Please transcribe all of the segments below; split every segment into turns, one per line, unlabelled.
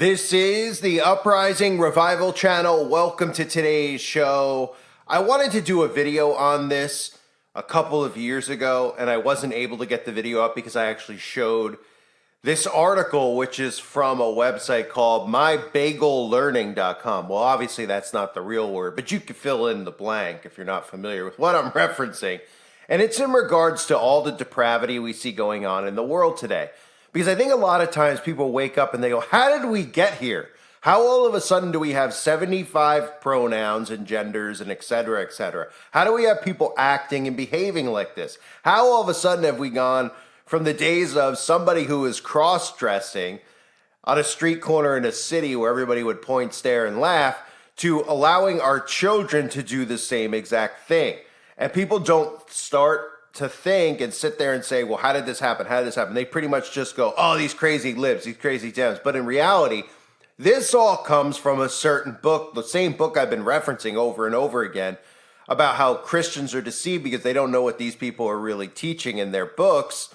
This is the Uprising Revival channel. Welcome to today's show. I wanted to do a video on this a couple of years ago, and I wasn't able to get the video up because I actually showed this article, which is from a website called mybagellearning.com. Well, obviously that's not the real word, but you can fill in the blank if you're not familiar with what I'm referencing. And it's in regards to all the depravity we see going on in the world today. Because I think a lot of times people wake up and they go, how did we get here? How all of a sudden do we have 75 pronouns and genders and et cetera, et cetera? How do we have people acting and behaving like this? How all of a sudden have we gone from the days of somebody who is cross-dressing on a street corner in a city where everybody would point, stare, and laugh to allowing our children to do the same exact thing? And people don't start to think and sit there and say, well, how did this happen? How did this happen? They pretty much just go, oh, these crazy libs, these crazy Dems. But in reality, this all comes from a certain book, the same book I've been referencing over and over again, about how Christians are deceived because they don't know what these people are really teaching in their books,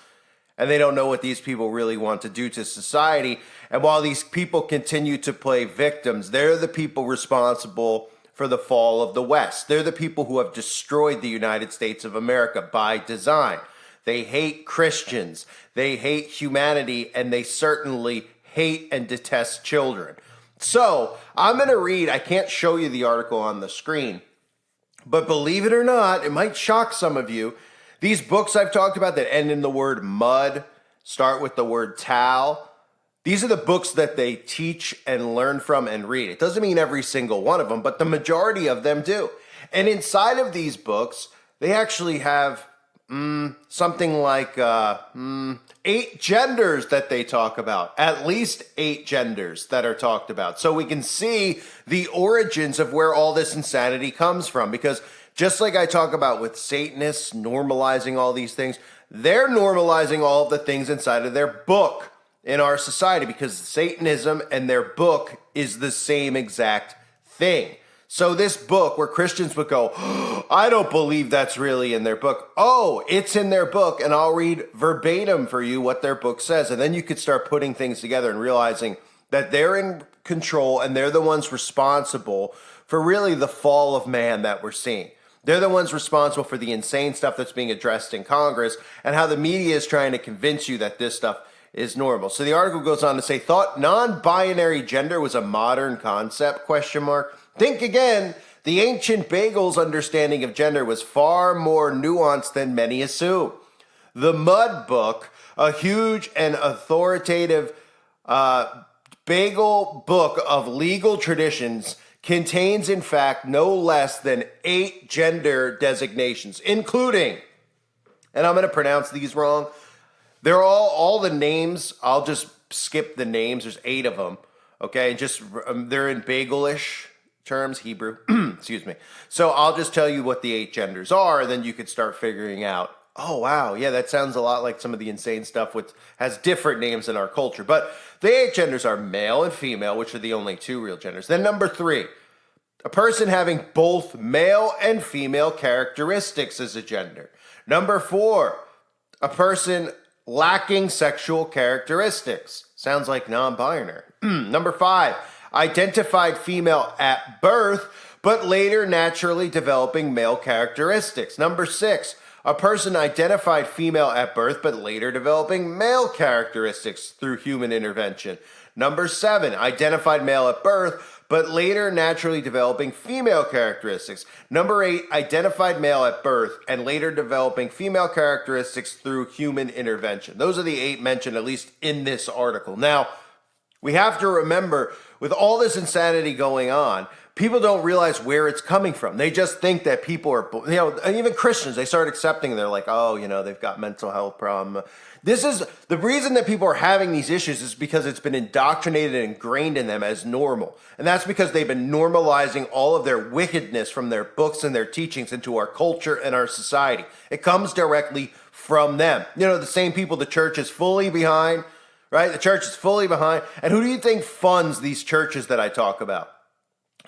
and they don't know what these people really want to do to society. And while these people continue to play victims, they're the people responsible for the fall of the West. They're the people who have destroyed the United States of America by design. They hate Christians, they hate humanity, and they certainly hate and detest children. So I'm going to read, I can't show you the article on the screen, but believe it or not, it might shock some of you. These books I've talked about that end in the word mud, start with the word towel, these are the books that they teach and learn from and read. It doesn't mean every single one of them, but the majority of them do. And inside of these books, they actually have something like 8 genders that they talk about. At least 8 genders that are talked about. So we can see the origins of where all this insanity comes from. Because just like I talk about with Satanists normalizing all these things, they're normalizing all of the things inside of their book in our society, because Satanism and their book is the same exact thing. So this book where Christians would go, oh, I don't believe that's really in their book. Oh, it's in their book, and I'll read verbatim for you what their book says. And then you could start putting things together and realizing that they're in control and they're the ones responsible for really the fall of man that we're seeing. They're the ones responsible for the insane stuff that's being addressed in Congress and how the media is trying to convince you that this stuff is normal. So the article goes on to say, thought non-binary gender was a modern concept, ? Think again. The ancient Bagel's understanding of gender was far more nuanced than many assume. The Mud Book, a huge and authoritative Bagel book of legal traditions, contains in fact no less than 8 gender designations, including, and I'm going to pronounce these wrong, they're all the names. I'll just skip the names. There's 8 of them. Okay, just they're in Bagelish terms, Hebrew. Excuse me. So I'll just tell you what the 8 genders are, and then you could start figuring out. Oh wow, yeah, that sounds a lot like some of the insane stuff which has different names in our culture. But the 8 genders are male and female, which are the only 2 real genders. Then number 3, a person having both male and female characteristics is a gender. Number 4, a person lacking sexual characteristics. Sounds like non-binary. Number 5, identified female at birth, but later naturally developing male characteristics. Number 6, a person identified female at birth, but later developing male characteristics through human intervention. Number 7, identified male at birth, but later naturally developing female characteristics. Number 8, identified male at birth and later developing female characteristics through human intervention. Those are the 8 mentioned, at least in this article. Now, we have to remember, with all this insanity going on, people don't realize where it's coming from. They just think that people are, and even Christians, they start accepting, and they're like, oh, they've got mental health problem. This is the reason that people are having these issues is because it's been indoctrinated and ingrained in them as normal. And that's because they've been normalizing all of their wickedness from their books and their teachings into our culture and our society. It comes directly from them. The same people the church is fully behind, right? The church is fully behind. And who do you think funds these churches that I talk about?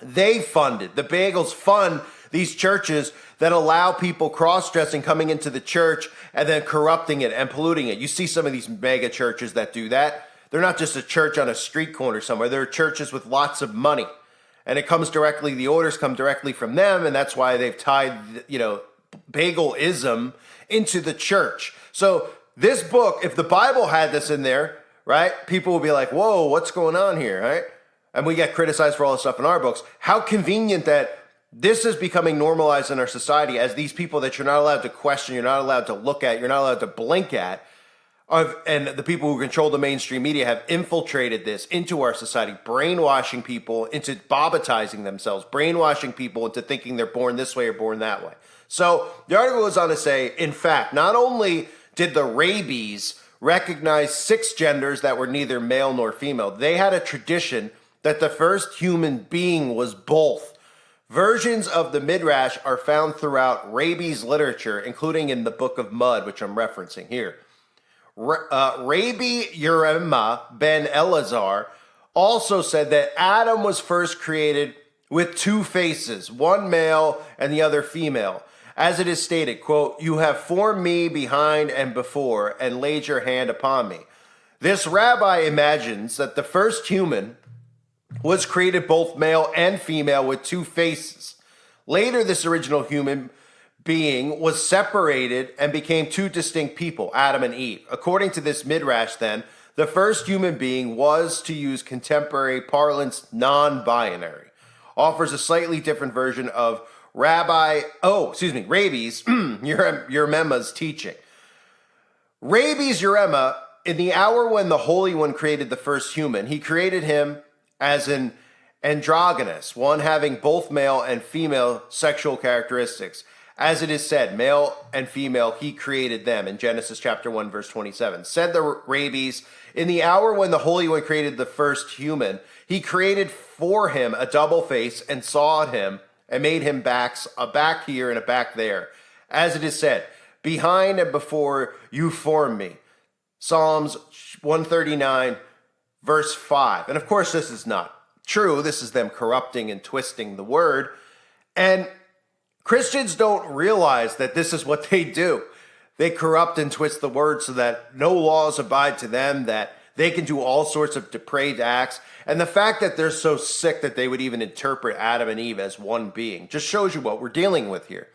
They funded, the Bagels fund these churches that allow people cross-dressing coming into the church and then corrupting it and polluting it. You see some of these mega churches that do that. they're not just a church on a street corner somewhere. They're churches with lots of money. And it comes directly, the orders come directly from them, and that's why they've tied, Bagelism into the church. So this book, if the Bible had this in there, right, people would be like, whoa, what's going on here, right? And we get criticized for all this stuff in our books. How convenient that this is becoming normalized in our society as these people that you're not allowed to question, you're not allowed to look at, you're not allowed to blink at, and the people who control the mainstream media have infiltrated this into our society, brainwashing people into bobitizing themselves, brainwashing people into thinking they're born this way or born that way. So the article goes on to say, in fact, not only did the rabies recognize 6 genders that were neither male nor female, they had a tradition that the first human being was both. Versions of the Midrash are found throughout rabies literature, including in the Book of Mud, which I'm referencing here. Rabbi Yeremah ben Elazar also said that Adam was first created with 2 faces, one male and the other female. As it is stated, quote, "You have formed me behind and before and laid your hand upon me." This rabbi imagines that the first human was created both male and female with 2 faces. Later, this original human being was separated and became 2 distinct people, Adam and Eve. According to this midrash, then, the first human being was, to use contemporary parlance, non-binary. Offers a slightly different version of Rabbi's Yeremah's teaching. Rabbi's Yeremah, in the hour when the Holy One created the first human, he created him as an androgynous, one having both male and female sexual characteristics. As it is said, male and female, he created them, in Genesis chapter 1, verse 27. Said the rabbis, in the hour when the Holy One created the first human, he created for him a double face and sawed him and made him backs, a back here and a back there. As it is said, behind and before you formed me. Psalms 139, verse 5. And of course, this is not true. This is them corrupting and twisting the word. And Christians don't realize that this is what they do. They corrupt and twist the word so that no laws abide to them, that they can do all sorts of depraved acts. And the fact that they're so sick that they would even interpret Adam and Eve as one being just shows you what we're dealing with here,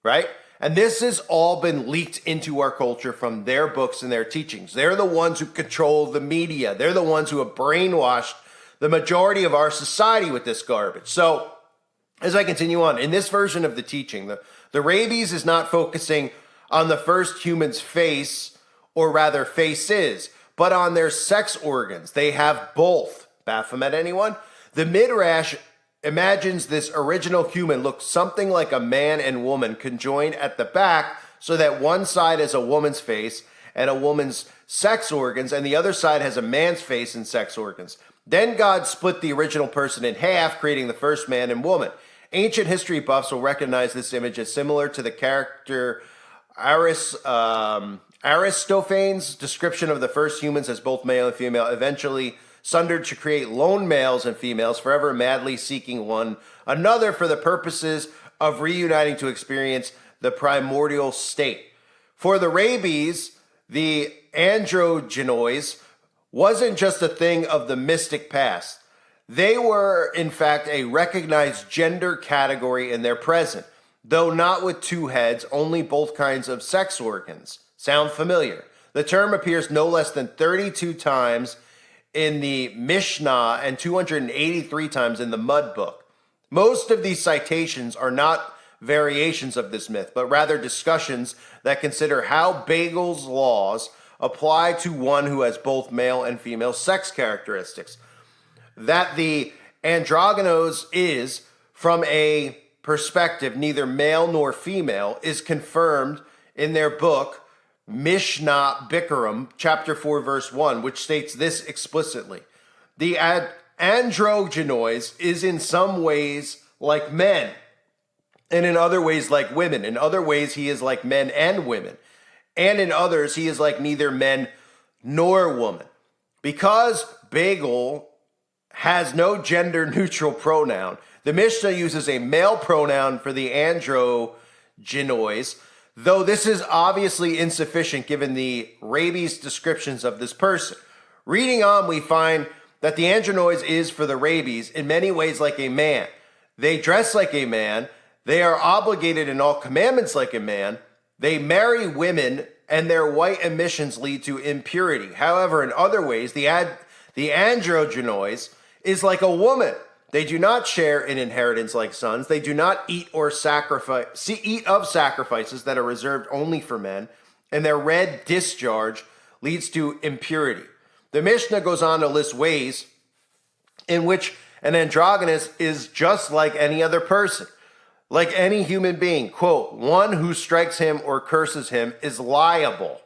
right? And this has all been leaked into our culture from their books and their teachings. They're the ones who control the media. They're the ones who have brainwashed the majority of our society with this garbage. So, as I continue on, in this version of the teaching, the rabies is not focusing on the first human's face, or rather faces, but on their sex organs. They have both. Baphomet, anyone? The Midrash imagines this original human looks something like a man and woman conjoined at the back, so that one side has a woman's face and a woman's sex organs, and the other side has a man's face and sex organs. Then God split the original person in half, creating the first man and woman. Ancient history buffs will recognize this image as similar to the character Aristophanes' description of the first humans as both male and female, eventually sundered to create lone males and females, forever madly seeking one another for the purposes of reuniting to experience the primordial state. For the rabies, the androgynois wasn't just a thing of the mystic past. They were, in fact, a recognized gender category in their present, though not with 2 heads, only both kinds of sex organs. Sound familiar? The term appears no less than 32 times in the Mishnah and 283 times in the Mud Book. Most of these citations are not variations of this myth, but rather discussions that consider how Bagel's laws apply to one who has both male and female sex characteristics. That the androgynous is, from a perspective neither male nor female, is confirmed in their book, Mishnah Bikurim, chapter 4, verse 1, which states this explicitly. The androgynois is in some ways like men, and in other ways like women. In other ways, he is like men and women. And in others, he is like neither men nor woman. Because Bagel has no gender-neutral pronoun, the Mishnah uses a male pronoun for the androgynois, though this is obviously insufficient given the rabies descriptions of this person. Reading on, we find that the andronoids is for the rabies in many ways like a man. They dress like a man. They are obligated in all commandments like a man. They marry women, and their white emissions lead to impurity. However, in other ways, the androgynoids is like a woman. They do not share in inheritance like sons. They do not eat of sacrifices that are reserved only for men, and their red discharge leads to impurity. The Mishnah goes on to list ways in which an androgynous is just like any other person, like any human being. Quote, one who strikes him or curses him is liable.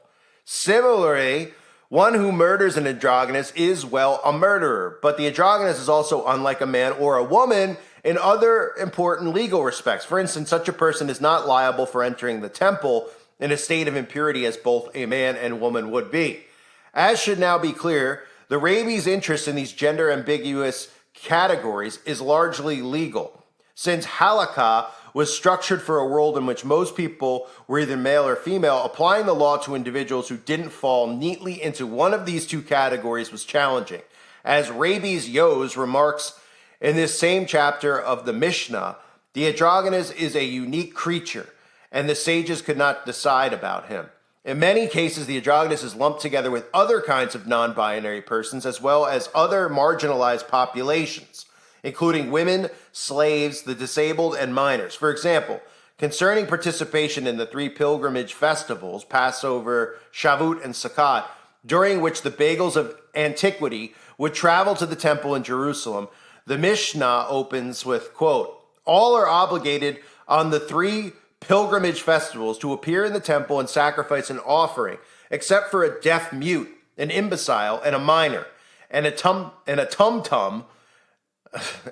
Similarly, one who murders an androgynous is, well, a murderer. But the androgynous is also unlike a man or a woman in other important legal respects. For instance, such a person is not liable for entering the temple in a state of impurity as both a man and woman would be. As should now be clear, the rabies' interest in these gender ambiguous categories is largely legal, since halakha was structured for a world in which most people were either male or female. Applying the law to individuals who didn't fall neatly into one of these two categories was challenging. As Rabbi Yoz remarks in this same chapter of the Mishnah, the androgynous is a unique creature, and the sages could not decide about him. In many cases, the androgynous is lumped together with other kinds of non-binary persons, as well as other marginalized populations, including women, slaves, the disabled, and minors. For example, concerning participation in the three pilgrimage festivals, Passover, Shavuot, and Sukkot, during which the bagels of antiquity would travel to the temple in Jerusalem, the Mishnah opens with, quote, all are obligated on the three pilgrimage festivals to appear in the temple and sacrifice an offering, except for a deaf mute, an imbecile, and a minor, and a tum-tum,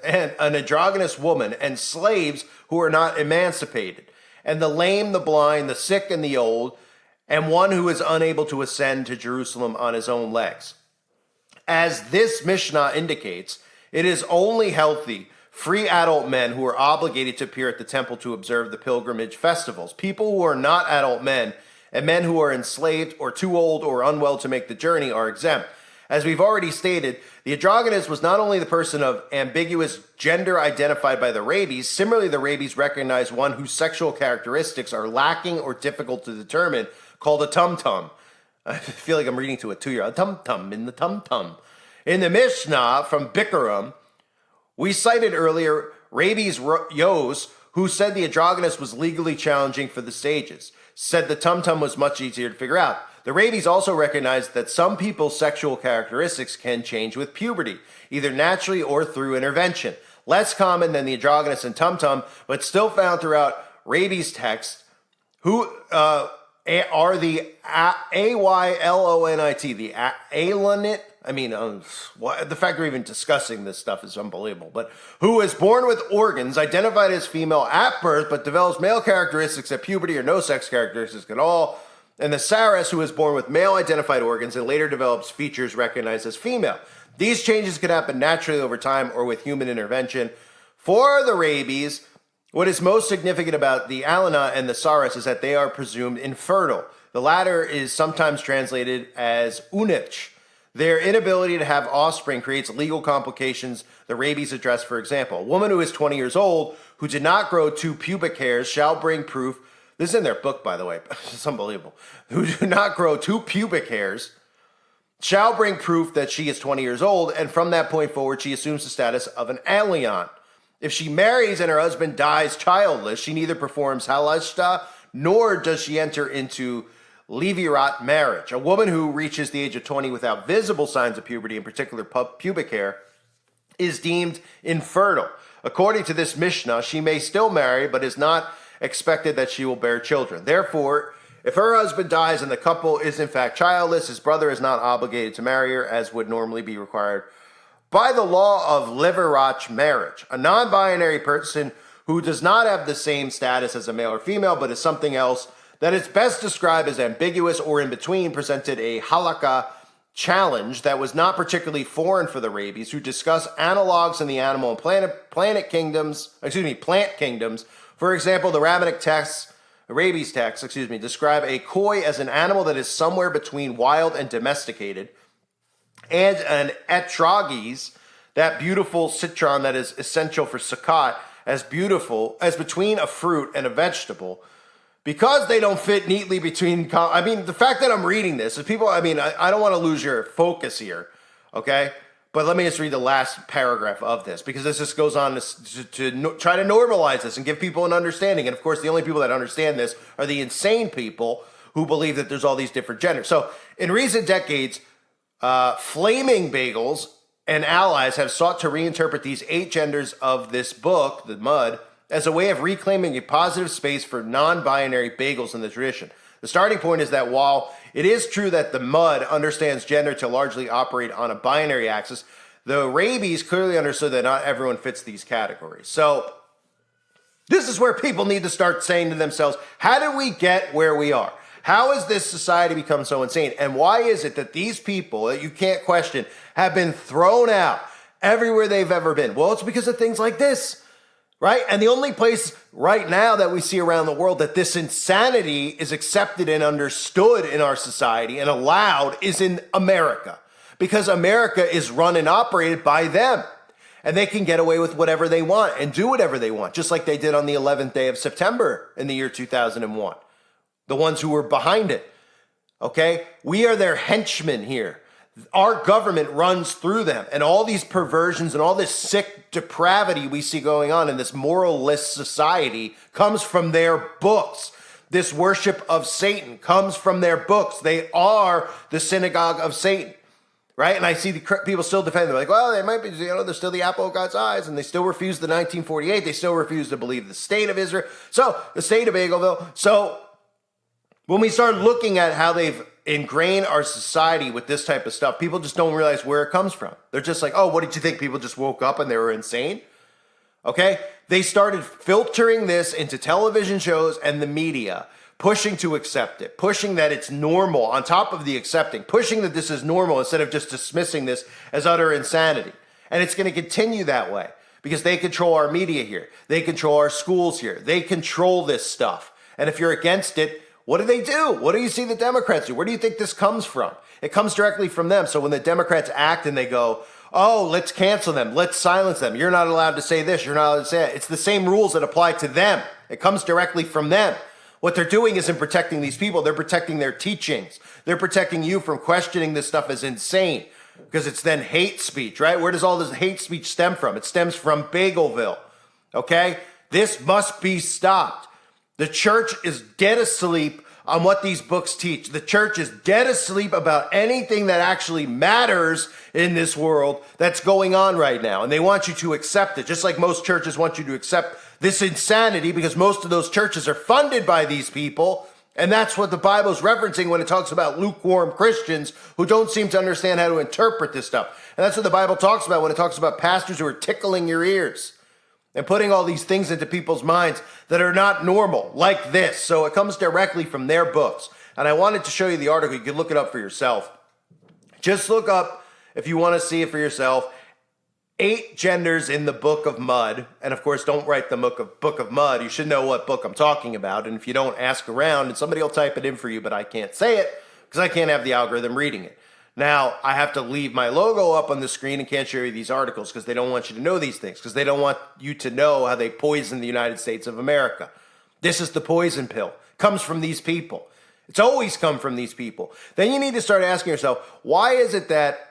and an androgynous woman, and slaves who are not emancipated, and the lame, the blind, the sick, and the old, and one who is unable to ascend to Jerusalem on his own legs. As this Mishnah indicates, it is only healthy, free adult men who are obligated to appear at the temple to observe the pilgrimage festivals. People who are not adult men and men who are enslaved or too old or unwell to make the journey are exempt. As we've already stated, the androgynous was not only the person of ambiguous gender identified by the rabies. Similarly, the rabies recognize one whose sexual characteristics are lacking or difficult to determine, called a tum-tum. I feel like I'm reading to a 2-year-old. Tum-tum in the tum-tum. In the Mishnah from Bikurim, we cited earlier Rabbi Yoz, who said the androgynous was legally challenging for the sages, said the tum-tum was much easier to figure out. The rabies also recognized that some people's sexual characteristics can change with puberty, either naturally or through intervention. Less common than the androgynous and tum-tum, but still found throughout rabies' text, who are the Aylonit, the Aylonit. I mean, the fact we're even discussing this stuff is unbelievable. But who is born with organs, identified as female at birth, but develops male characteristics at puberty or no sex characteristics at all. And the Saras, who is born with male-identified organs and later develops features recognized as female. These changes could happen naturally over time or with human intervention. For the rabies, what is most significant about the Alana and the Saras is that they are presumed infertile. The latter is sometimes translated as unich. Their inability to have offspring creates legal complications the rabies address. For example, a woman who is 20 years old who did not grow 2 pubic hairs shall bring proof. This is in their book, by the way. It's unbelievable. Who do not grow 2 pubic hairs shall bring proof that she is 20 years old, and from that point forward, she assumes the status of an alien. If she marries and her husband dies childless, she neither performs halashta nor does she enter into levirate marriage. A woman who reaches the age of 20 without visible signs of puberty, in particular pubic hair, is deemed infertile. According to this Mishnah, she may still marry, but is not expected that she will bear children. Therefore, if her husband dies and the couple is in fact childless, his brother is not obligated to marry her as would normally be required by the law of levirate marriage. A non-binary person who does not have the same status as a male or female but is something else that is best described as ambiguous or in between presented a halakha challenge that was not particularly foreign for the rabies, who discuss analogs in the animal and plant kingdoms. For example, the rabbinic texts, rabies texts, describe a koi as an animal that is somewhere between wild and domesticated, an etrogis, that beautiful citron that is essential for Sukkot, as beautiful as between a fruit and a vegetable, because they don't fit neatly between, the fact that I'm reading this is people, I don't want to lose your focus here, okay? But let me just read the last paragraph of this, because this just goes on to try to normalize this and give people an understanding. And of course, the only people that understand this are the insane people who believe that there's all these different genders. So in recent decades, flaming bagels and allies have sought to reinterpret these 8 genders of this book, the Mud, as a way of reclaiming a positive space for non-binary bagels in the tradition. The starting point is that while it is true that the Mud understands gender to largely operate on a binary axis, the rabies clearly understood that not everyone fits these categories. So this is where people need to start saying to themselves, how did we get where we are? How has this society become so insane? And why is it that these people that you can't question have been thrown out everywhere they've ever been? Well, it's because of things like this, right? And the only place right now that we see around the world that this insanity is accepted and understood in our society and allowed is in America, because America is run and operated by them. And they can get away with whatever they want and do whatever they want, just like they did on the 11th day of September in the year 2001. The ones who were behind it, okay? We are their henchmen here. Our government runs through them, and all these perversions and all this sick depravity we see going on in this moralless society comes from their books. This worship of Satan comes from their books. They are the synagogue of Satan, right? And I see the people still defend them, like, well, they might be, they're still the apple of God's eyes, and they still refuse the 1948. They still refuse to believe the state of Israel. So the state of Bagelville. So when we start looking at how they've ingrained our society with this type of stuff, people just don't realize where it comes from. They're just like, oh, what did you think? People just woke up and they were insane? Okay? They started filtering this into television shows and the media, pushing to accept it, pushing that it's normal on top of the accepting, pushing that this is normal instead of just dismissing this as utter insanity. And it's going to continue that way because they control our media here. They control our schools here. They control this stuff. And if you're against it, what do they do? What do you see the Democrats do? Where do you think this comes from? It comes directly from them. So when the Democrats act and they go, oh, let's cancel them, let's silence them, you're not allowed to say this, you're not allowed to say that, it's the same rules that apply to them. It comes directly from them. What they're doing isn't protecting these people. They're protecting their teachings. They're protecting you from questioning this stuff as insane because it's then hate speech, right? Where does all this hate speech stem from? It stems from Bagelville, okay? This must be stopped. The church is dead asleep on what these books teach. The church is dead asleep about anything that actually matters in this world that's going on right now. And they want you to accept it, just like most churches want you to accept this insanity because most of those churches are funded by these people. And that's what the Bible is referencing when it talks about lukewarm Christians who don't seem to understand how to interpret this stuff. And that's what the Bible talks about when it talks about pastors who are tickling your ears and putting all these things into people's minds that are not normal, like this. So it comes directly from their books. And I wanted to show you the article. You can look it up for yourself. Just look up, if you want to see it for yourself, 8 genders in the Book of Mud. And of course, don't write the Book of Mud. You should know what book I'm talking about. And if you don't, ask around and somebody will type it in for you, but I can't say it because I can't have the algorithm reading it. Now, I have to leave my logo up on the screen and can't show you these articles because they don't want you to know these things, because they don't want you to know how they poison the United States of America. This is the poison pill. It comes from these people. It's always come from these people. Then you need to start asking yourself, why is it that,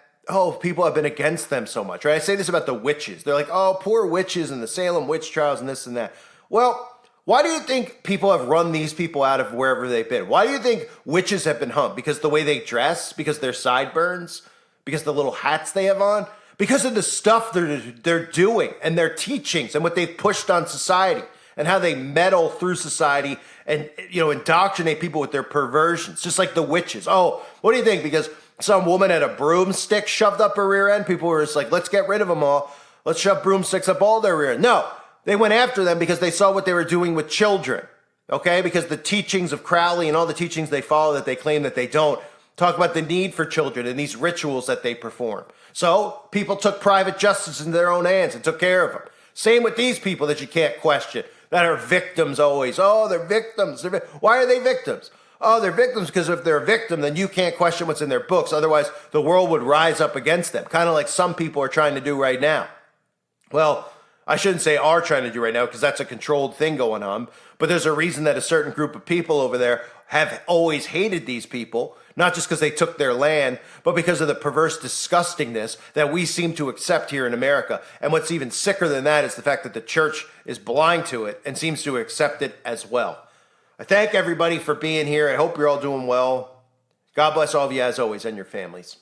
people have been against them so much, right? I say this about the witches. They're like, oh, poor witches and the Salem witch trials and this and that. Well, why do you think people have run these people out of wherever they've been? Why do you think witches have been hung? Because the way they dress? Because their sideburns? Because the little hats they have on? Because of the stuff they're doing and their teachings and what they've pushed on society and how they meddle through society and, indoctrinate people with their perversions, just like the witches. Oh, what do you think? Because some woman had a broomstick shoved up her rear end. People were just like, let's get rid of them all. Let's shove broomsticks up all their rear end. No. They went after them because they saw what they were doing with children, okay? Because the teachings of Crowley and all the teachings they follow that they claim that they don't talk about the need for children and these rituals that they perform. So people took private justice into their own hands and took care of them. Same with these people that you can't question, that are victims always. Oh, they're victims. Why are they victims? oh, they're victims because if they're a victim, then you can't question what's in their books. Otherwise, the world would rise up against them, kind of like some people are trying to do right now. Well, I shouldn't say are trying to do right now because that's a controlled thing going on. But there's a reason that a certain group of people over there have always hated these people, not just because they took their land, but because of the perverse disgustingness that we seem to accept here in America. And what's even sicker than that is the fact that the church is blind to it and seems to accept it as well. I thank everybody for being here. I hope you're all doing well. God bless all of you as always and your families.